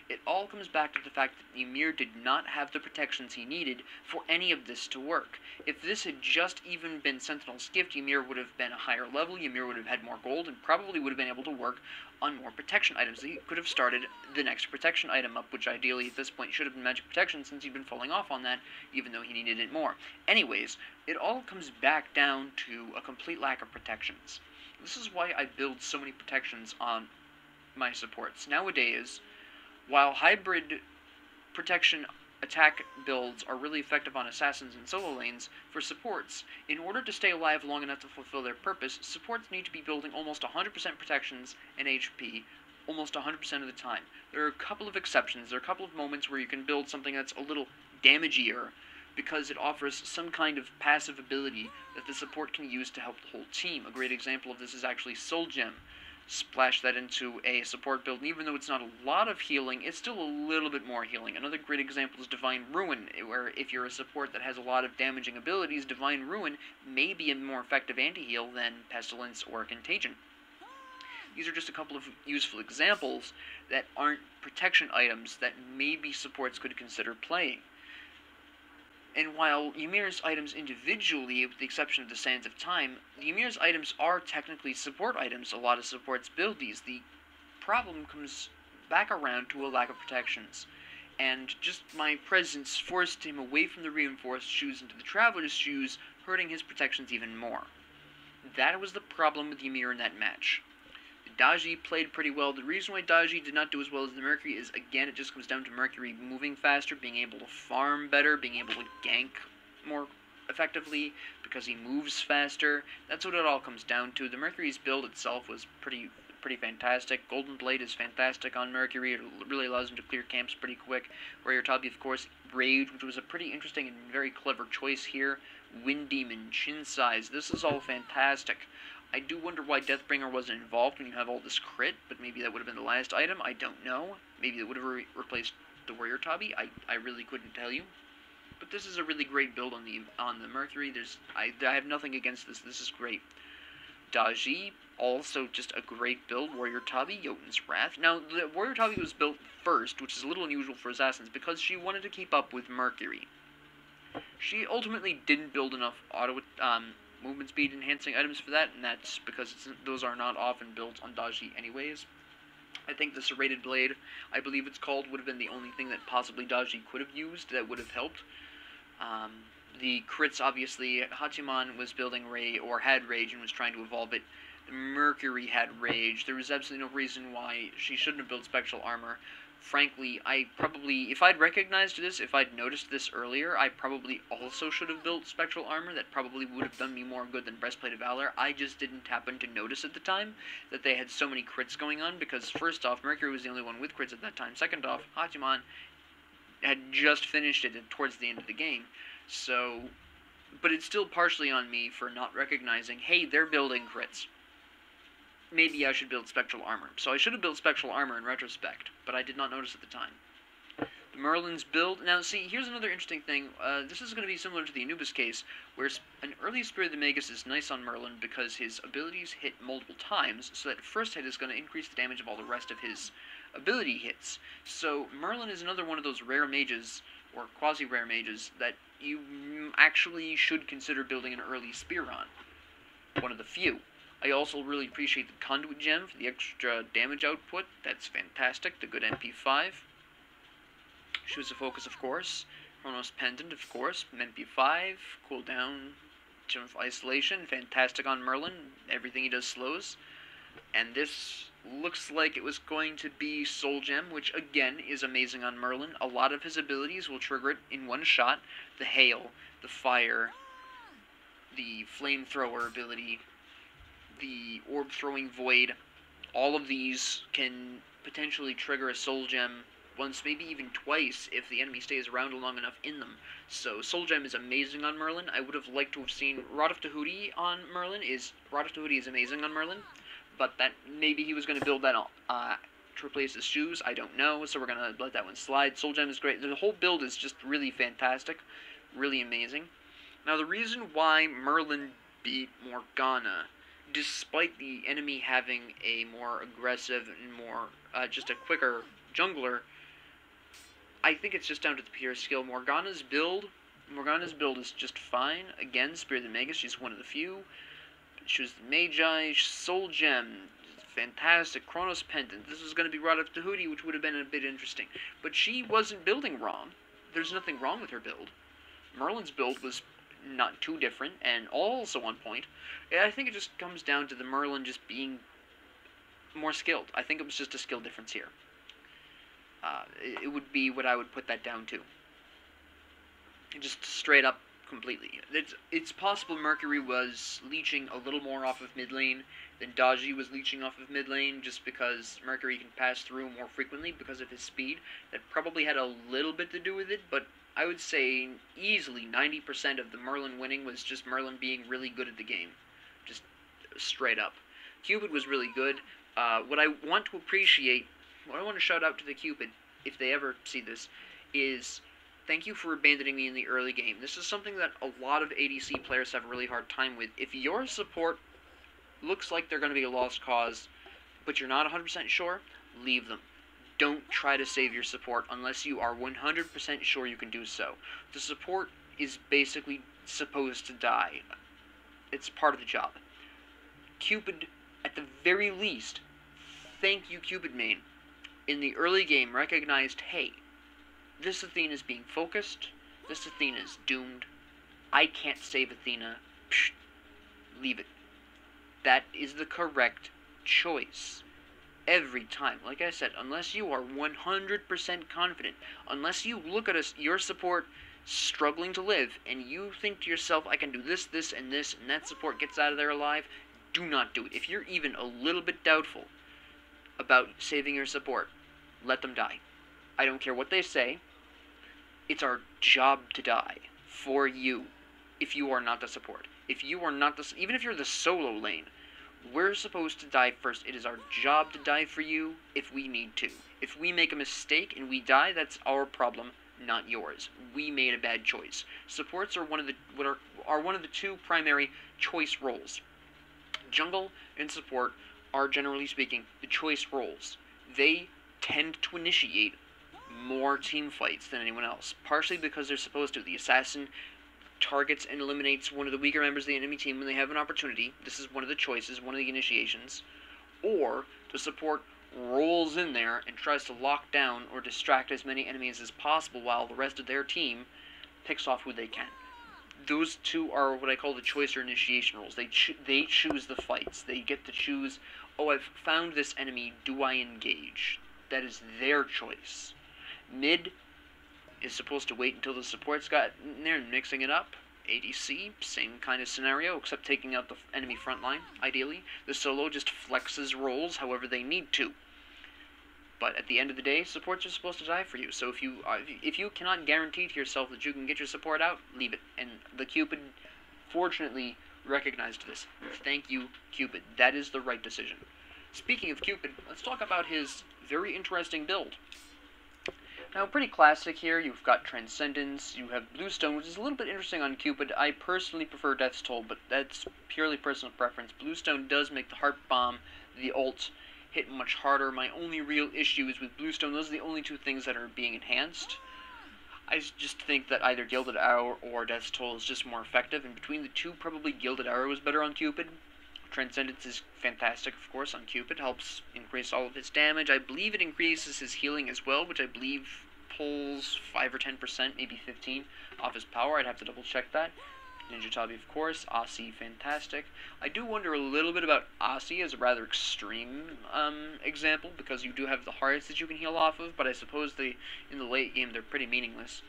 It all comes back to the fact that Ymir did not have the protections he needed for any of this to work. If this had just even been Sentinel's Gift, Ymir would have been a higher level, Ymir would have had more gold, and probably would have been able to work on more protection items. He could have started the next protection item up, which ideally at this point should have been magic protection, since he'd been falling off on that, even though he needed it more. Anyways, it all comes back down to a complete lack of protections. This is why I build so many protections on my supports. Nowadays, while hybrid protection attack builds are really effective on assassins and solo lanes, for supports, in order to stay alive long enough to fulfill their purpose, supports need to be building almost 100% protections and HP almost 100% of the time. There are a couple of exceptions. There are a couple of moments where you can build something that's a little damagier because it offers some kind of passive ability that the support can use to help the whole team. A great example of this is actually Soul Gem. splash that into a support build, and even though it's not a lot of healing, it's still a little bit more healing. Another great example is Divine Ruin, where if you're a support that has a lot of damaging abilities, Divine Ruin may be a more effective anti-heal than Pestilence or Contagion. These are just a couple of useful examples that aren't protection items that maybe supports could consider playing. And while Ymir's items individually, with the exception of the Sands of Time, Ymir's items are technically support items. A lot of supports build these. The problem comes back around to a lack of protections. And just my presence forced him away from the reinforced shoes into the Traveler's shoes, hurting his protections even more. That was the problem with Ymir in that match. Daji played pretty well. The reason why Daji did not do as well as the Mercury is, again, it just comes down to Mercury moving faster, being able to farm better, being able to gank more effectively because he moves faster. That's what it all comes down to. The Mercury's build itself was pretty fantastic. Golden Blade is fantastic on Mercury. It really allows him to clear camps pretty quick. Warrior Tabi, of course, Rage, which was a pretty interesting and very clever choice here. Wind Demon, Chin Size, this is all fantastic. I do wonder why Deathbringer wasn't involved when you have all this crit, but maybe that would have been the last item. I don't know. Maybe it would have replaced the Warrior Tabi. I really couldn't tell you. But this is a really great build on the Mercury. I have nothing against this. This is great. Daji, also just a great build. Warrior Tabi, Jotun's Wrath. Now, the Warrior Tabi was built first, which is a little unusual for assassins, because she wanted to keep up with Mercury. She ultimately didn't build enough movement speed enhancing items for that, and that's because those are not often built on Daji anyways. I think the Serrated Blade, I believe it's called, would have been the only thing that possibly Daji could have used that would have helped. The crits, obviously, Hachiman was building or had Rage and was trying to evolve it. Mercury had Rage. There was absolutely no reason why she shouldn't have built Spectral Armor. Frankly, if I'd recognized this, if I'd noticed this earlier, I probably also should have built Spectral Armor. That probably would have done me more good than Breastplate of Valor. I just didn't happen to notice at the time that they had so many crits going on, because first off, Mercury was the only one with crits at that time. Second off, Hachiman had just finished it towards the end of the game. So, but it's still partially on me for not recognizing, hey, they're building crits. Maybe I should build Spectral Armor. So I should have built Spectral Armor in retrospect, but I did not notice at the time. The Merlin's build... Now, see, here's another interesting thing. This is going to be similar to the Anubis case, where an early Spirit of the Magus is nice on Merlin because his abilities hit multiple times, so that first hit is going to increase the damage of all the rest of his ability hits. So Merlin is another one of those rare mages, or quasi-rare mages, that you actually should consider building an early Spear on. One of the few. I also really appreciate the Conduit Gem for the extra damage output. That's fantastic. The good MP5. Shoes of Focus, of course. Chronos Pendant, of course. MP5. Cooldown. Gem of Isolation. Fantastic on Merlin. Everything he does slows. And this looks like it was going to be Soul Gem, which again is amazing on Merlin. A lot of his abilities will trigger it in one shot. The Hail, the Fire, the Flamethrower ability, the Orb Throwing Void, all of these can potentially trigger a Soul Gem once, maybe even twice, if the enemy stays around long enough in them. So Soul Gem is amazing on Merlin. I would have liked to have seen Rod of Tahuti on Merlin. Rod of Tahuti is amazing on Merlin, but that maybe he was going to build that to replace his shoes. I don't know, so we're going to let that one slide. Soul Gem is great. The whole build is just really fantastic, really amazing. Now, the reason why Merlin beat Morgana, despite the enemy having a more aggressive and more, just a quicker jungler, I think it's just down to the pure skill. Morgana's build is just fine. Again, Spirit of the Magus, she's one of the few. She was the Magi, Soul Gem, fantastic. Chronos Pendant, this was going to be Rod of Tahuti, which would have been a bit interesting. But she wasn't building wrong. There's nothing wrong with her build. Merlin's build was not too different, and also on point. I think it just comes down to the Merlin just being more skilled. I think it was just a skill difference here. It would be what I would put that down to. Just straight up, completely. It's possible Mercury was leeching a little more off of mid lane than Daji was leeching off of mid lane, just because Mercury can pass through more frequently because of his speed. That probably had a little bit to do with it, but I would say easily 90% of the Merlin winning was just Merlin being really good at the game. Just straight up. Cupid was really good. what I want to appreciate, what I want to shout out to the Cupid, if they ever see this, is thank you for abandoning me in the early game. This is something that a lot of ADC players have a really hard time with. If your support looks like they're going to be a lost cause, but you're not 100% sure, leave them. Don't try to save your support unless you are 100% sure you can do so. The support is basically supposed to die. It's part of the job. Cupid, at the very least, thank you, Cupid main, in the early game recognized, hey, this Athena is being focused, this Athena is doomed, I can't save Athena, psh, leave it. That is the correct choice. Every time. Like I said, unless you are 100% confident, unless you look at your support struggling to live, and you think to yourself, I can do this, this, and this, and that support gets out of there alive, do not do it. If you're even a little bit doubtful about saving your support, let them die. I don't care what they say. It's our job to die for you if you are not the support. If you are not the... Even if you're the solo lane, we're supposed to die first. It is our job to die for you if we need to. If we make a mistake and we die, that's our problem, not yours. We made a bad choice. Supports are one of the two primary choice roles. Jungle and support are, generally speaking, the choice roles. They tend to initiate more team fights than anyone else, partially because they're supposed to. The assassin targets and eliminates one of the weaker members of the enemy team when they have an opportunity. This is one of the choices, one of the initiations. Or the support rolls in there and tries to lock down or distract as many enemies as possible while the rest of their team picks off who they can. Those two are what I call the choice or initiation roles. They choose the fights. They get to choose, oh, I've found this enemy, do I engage? That is their choice. Mid is supposed to wait until the support's got in there and mixing it up. ADC, same kind of scenario, except taking out the enemy front line, ideally. The solo just flexes roles however they need to. But at the end of the day, supports are supposed to die for you. So if you cannot guarantee to yourself that you can get your support out, leave it. And the Cupid, fortunately, recognized this. Thank you, Cupid. That is the right decision. Speaking of Cupid, let's talk about his very interesting build. Now, pretty classic here. You've got Transcendence, you have Bluestone, which is a little bit interesting on Cupid. I personally prefer Death's Toll, but that's purely personal preference. Bluestone does make the Heart Bomb, the ult, hit much harder. My only real issue is with Bluestone. Those are the only two things that are being enhanced. I just think that either Gilded Arrow or Death's Toll is just more effective, and between the two, probably Gilded Arrow is better on Cupid. Transcendence is fantastic, of course, on Cupid. Helps increase all of his damage. I believe it increases his healing as well, which I believe pulls 5 or 10%, maybe 15, off his power. I'd have to double check that. Ninja Tabi, of course. Aussie, fantastic. I do wonder a little bit about Aussie as a rather extreme example, because you do have the hearts that you can heal off of, but I suppose in the late game they're pretty meaningless.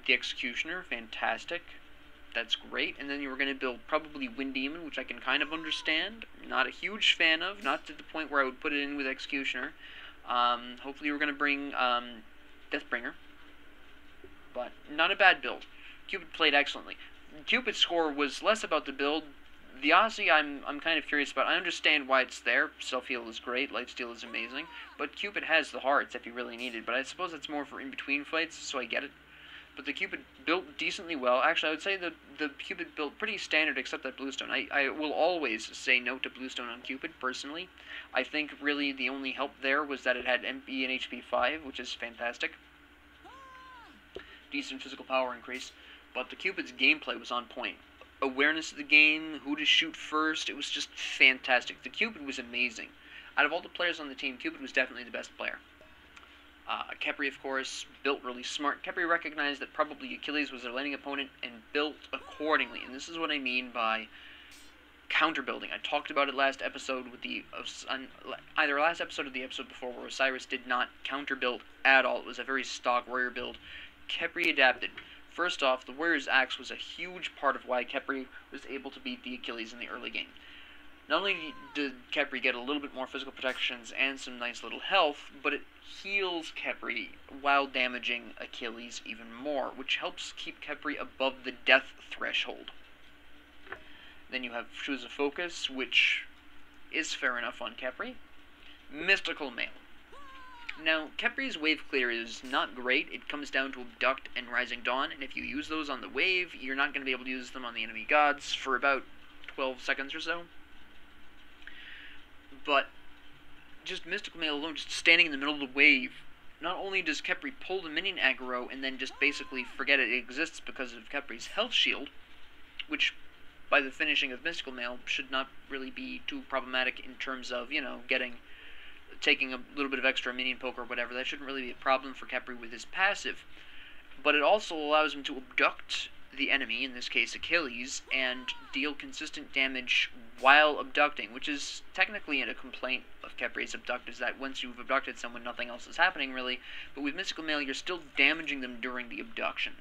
The Executioner, fantastic. That's great. And then you were going to build probably Wind Demon, which I can kind of understand. Not a huge fan of, not to the point where I would put it in with Executioner. Hopefully you were going to bring Deathbringer. But not a bad build. Cupid played excellently. Cupid's score was less about the build. The Aussie I'm kind of curious about. I understand why it's there. Self-heal is great. Lifesteal is amazing. But Cupid has the hearts if you really need it. But I suppose it's more for in-between fights, so I get it. But the Cupid built decently well. Actually, I would say the Cupid built pretty standard except that Bluestone. I will always say no to Bluestone on Cupid, personally. I think really the only help there was that it had MP and HP 5, which is fantastic. Decent physical power increase. But the Cupid's gameplay was on point. Awareness of the game, who to shoot first, it was just fantastic. The Cupid was amazing. Out of all the players on the team, Cupid was definitely the best player. Khepri, of course, built really smart. Khepri recognized that probably Achilles was their laning opponent and built accordingly. And this is what I mean by counter-building. I talked about it last episode with either last episode or the episode before, where Osiris did not counter-build at all. It was a very stock warrior build. Khepri adapted. First off, the warrior's axe was a huge part of why Khepri was able to beat the Achilles in the early game. Not only did Khepri get a little bit more physical protections and some nice little health, but it heals Khepri while damaging Achilles even more, which helps keep Khepri above the death threshold. Then you have Shoes of Focus, which is fair enough on Khepri. Mystical Mail. Now, Khepri's wave clear is not great. It comes down to Abduct and Rising Dawn, and if you use those on the wave, you're not going to be able to use them on the enemy gods for about 12 seconds or so. But just Mystical Mail alone, just standing in the middle of the wave, not only does Khepri pull the minion aggro and then just basically forget it exists because of Khepri's health shield, which by the finishing of Mystical Mail should not really be too problematic in terms of, you know, taking a little bit of extra minion poke or whatever. That shouldn't really be a problem for Khepri with his passive. But it also allows him to abduct the enemy, in this case Achilles, and deal consistent damage while abducting, which is technically a complaint of Khepri's abduct, is that once you've abducted someone, nothing else is happening really, but with Mystical Mail, you're still damaging them during the abduction.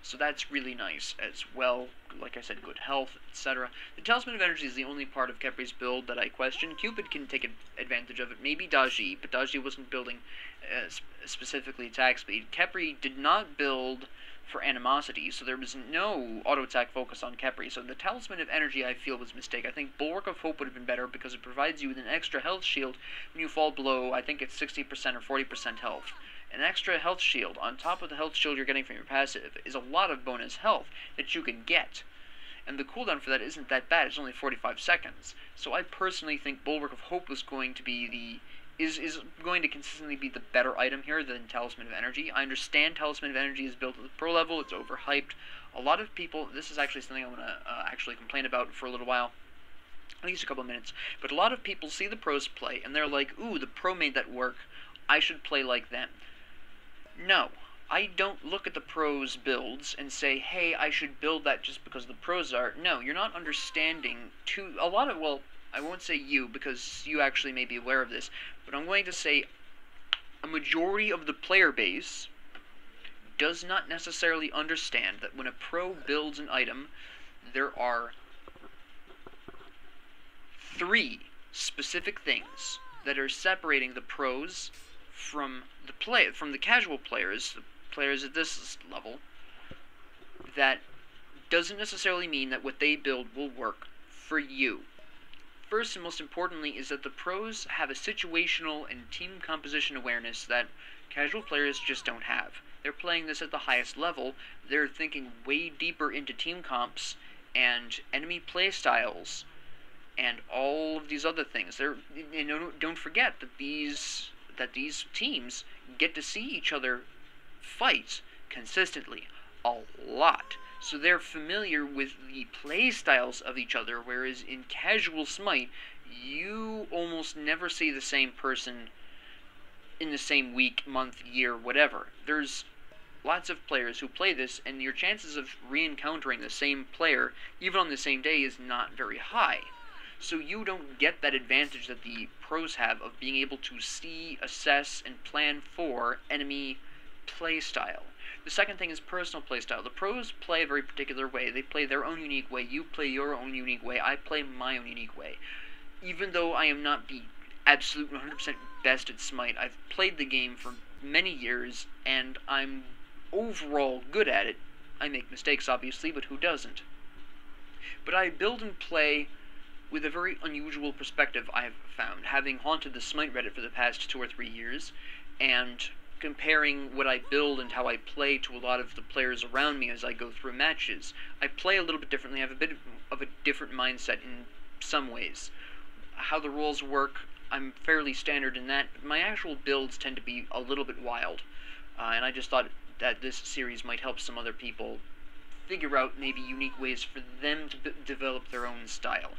So that's really nice as well. Like I said, good health, etc. The Talisman of Energy is the only part of Khepri's build that I question. Cupid can take advantage of it. Maybe Daji, but Daji wasn't building specifically attack speed. Khepri did not build for animosity, so there was no auto-attack focus on Khepri. So the Talisman of Energy, I feel, was a mistake. I think Bulwark of Hope would have been better because it provides you with an extra health shield when you fall below, I think it's 60% or 40% health. An extra health shield on top of the health shield you're getting from your passive is a lot of bonus health that you can get. And the cooldown for that isn't that bad, it's only 45 seconds. So I personally think Bulwark of Hope is going to consistently be the better item here than Talisman of Energy. I understand Talisman of Energy is built at the pro level, it's overhyped. A lot of people, this is actually something I want to actually complain about for a little while, at least a couple of minutes, but a lot of people see the pros play and they're like, ooh, the pro made that work, I should play like them. No, I don't look at the pros' builds and say, hey, I should build that just because the pros are. No, you're not understanding well, I won't say you because you actually may be aware of this, but I'm going to say a majority of the player base does not necessarily understand that when a pro builds an item, there are 3 specific things that are separating the pros from the casual players, the players at this level. That doesn't necessarily mean that what they build will work for you. First and most importantly is that the pros have a situational and team composition awareness that casual players just don't have. They're playing this at the highest level, they're thinking way deeper into team comps and enemy playstyles and all of these other things. Don't forget that these teams get to see each other fight consistently a lot. So they're familiar with the play styles of each other, whereas in casual Smite, you almost never see the same person in the same week, month, year, whatever. There's lots of players who play this, and your chances of re-encountering the same player, even on the same day, is not very high. So you don't get that advantage that the pros have of being able to see, assess, and plan for enemy playstyle. The second thing is personal playstyle. The pros play a very particular way. They play their own unique way. You play your own unique way. I play my own unique way. Even though I am not the absolute 100% best at Smite, I've played the game for many years, and I'm overall good at it. I make mistakes, obviously, but who doesn't? But I build and play with a very unusual perspective, I have found, having haunted the Smite Reddit for the past 2 or 3 years, and comparing what I build and how I play to a lot of the players around me as I go through matches. I play a little bit differently. I have a bit of a different mindset in some ways. How the rules work, I'm fairly standard in that, but my actual builds tend to be a little bit wild, and I just thought that this series might help some other people figure out maybe unique ways for them to develop their own style.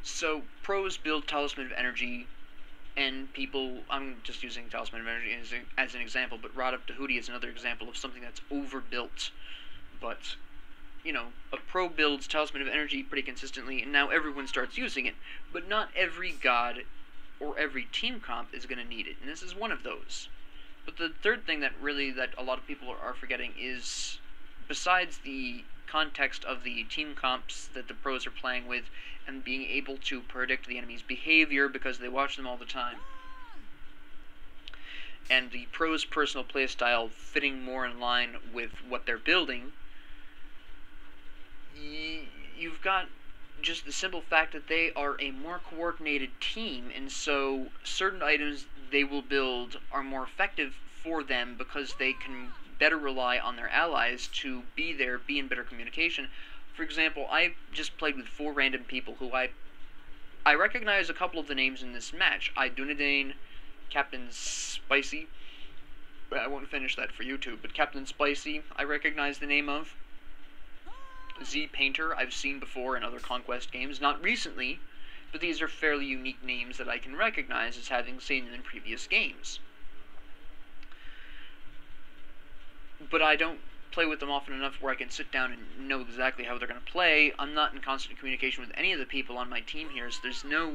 So, pros build Talisman of Energy, and people, I'm just using Talisman of Energy as an example, but Rod of Tahuti is another example of something that's overbuilt. But, you know, a pro builds Talisman of Energy pretty consistently, and now everyone starts using it. But not every god or every team comp is going to need it, and this is one of those. But the third thing that a lot of people are forgetting is, besides the context of the team comps that the pros are playing with, and being able to predict the enemy's behavior because they watch them all the time, and the pros' personal playstyle fitting more in line with what they're building, you've got just the simple fact that they are a more coordinated team, and so certain items they will build are more effective for them because they can better rely on their allies to be there, be in better communication. For example, I just played with 4 random people who I recognize a couple of the names in this match. Dunedane, Captain Spicy. I won't finish that for YouTube, but Captain Spicy, I recognize the name of. Z Painter, I've seen before in other Conquest games, not recently, but these are fairly unique names that I can recognize as having seen them in previous games. But I don't play with them often enough where I can sit down and know exactly how they're going to play. I'm not in constant communication with any of the people on my team here, so there's no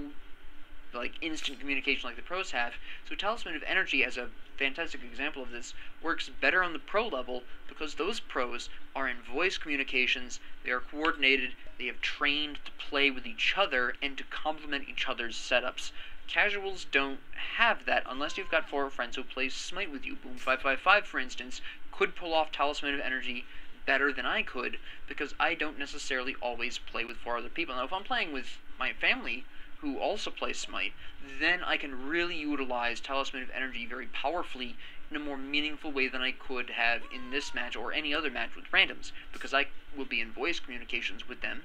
instant communication like the pros have. So Talisman of Energy, as a fantastic example of this, works better on the pro level because those pros are in voice communications, they are coordinated, they have trained to play with each other and to complement each other's setups. Casuals don't have that unless you've got 4 friends who play SMITE with you. Boom555, for instance, could pull off Talisman of Energy better than I could because I don't necessarily always play with 4 other people. Now, if I'm playing with my family, who also play SMITE, then I can really utilize Talisman of Energy very powerfully in a more meaningful way than I could have in this match or any other match with randoms, because I will be in voice communications with them,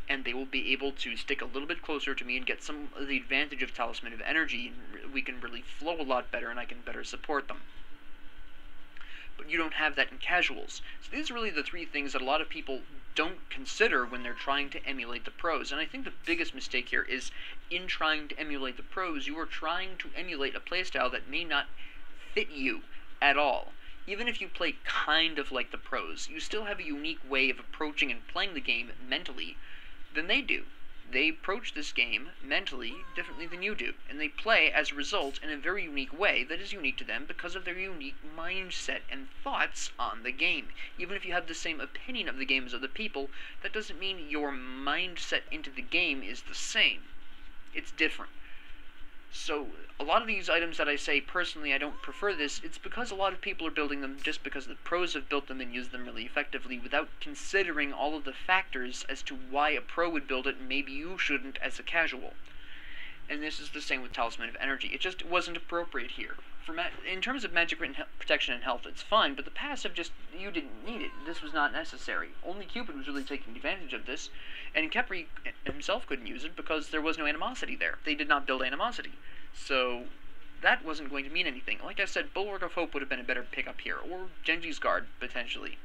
and they will be able to stick a little bit closer to me and get some of the advantage of Talisman of Energy, and we can really flow a lot better and I can better support them. But you don't have that in casuals. So these are really the 3 things that a lot of people don't consider when they're trying to emulate the pros. And I think the biggest mistake here is in trying to emulate the pros, you are trying to emulate a playstyle that may not fit you at all. Even if you play kind of like the pros, you still have a unique way of approaching and playing the game mentally than they do. They approach this game mentally differently than you do, and they play, as a result, in a very unique way that is unique to them because of their unique mindset and thoughts on the game. Even if you have the same opinion of the game as other people, that doesn't mean your mindset into the game is the same. It's different. So, a lot of these items that I say, personally, I don't prefer this, it's because a lot of people are building them just because the pros have built them and used them really effectively without considering all of the factors as to why a pro would build it and maybe you shouldn't as a casual. And this is the same with Talisman of Energy. It just wasn't appropriate here. In terms of magic protection and health, it's fine, but the passive you didn't need it. This was not necessary. Only Cupid was really taking advantage of this, and Khepri himself couldn't use it because there was no animosity there. They did not build animosity. So that wasn't going to mean anything. Like I said, Bulwark of Hope would have been a better pickup here, or Genji's Guard, potentially.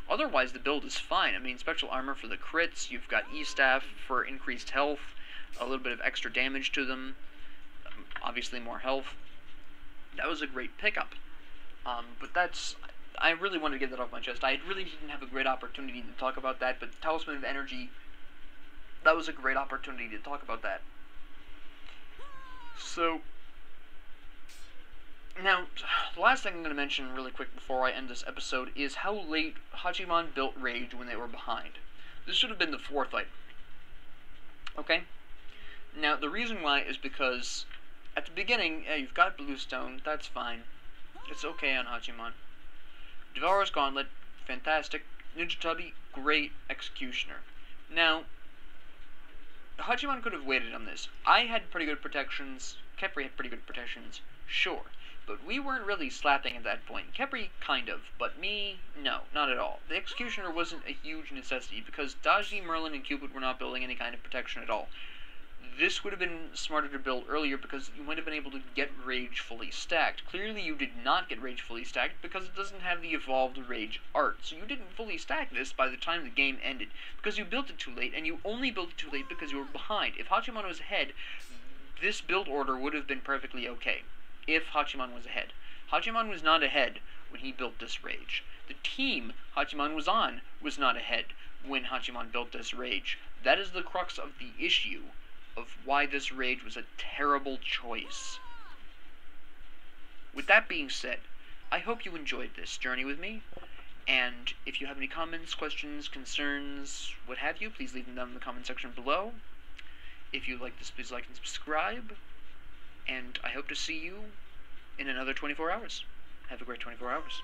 Otherwise, the build is fine. I mean, special armor for the crits, you've got E-Staff for increased health, a little bit of extra damage to them, obviously more health. That was a great pickup. But I really wanted to get that off my chest. I really didn't have a great opportunity to talk about that, but Talisman of Energy, that was a great opportunity to talk about that. So, now, the last thing I'm going to mention really quick before I end this episode is how late Hachiman built Rage when they were behind. This should have been the 4th item. Okay? Now, the reason why is because at the beginning, you've got Bluestone, that's fine. It's okay on Hachiman. Devourer's Gauntlet, fantastic. Ninja Tubby, great executioner. Now, Hachiman could have waited on this. I had pretty good protections, Khepri had pretty good protections, sure. But we weren't really slapping at that point. Khepri, kind of, but me, no, not at all. The Executioner wasn't a huge necessity, because Daji, Merlin, and Cupid were not building any kind of protection at all. This would have been smarter to build earlier, because you might have been able to get Rage fully stacked. Clearly you did not get Rage fully stacked, because it doesn't have the evolved Rage art. So you didn't fully stack this by the time the game ended, because you built it too late, and you only built it too late because you were behind. If Hachiman was ahead, this build order would have been perfectly okay. If Hachiman was ahead. Hachiman was not ahead when he built this Rage. The team Hachiman was on was not ahead when Hachiman built this Rage. That is the crux of the issue of why this Rage was a terrible choice. With that being said, I hope you enjoyed this journey with me, and if you have any comments, questions, concerns, what have you, please leave them down in the comment section below. If you like this, please like and subscribe. And I hope to see you in another 24 hours. Have a great 24 hours.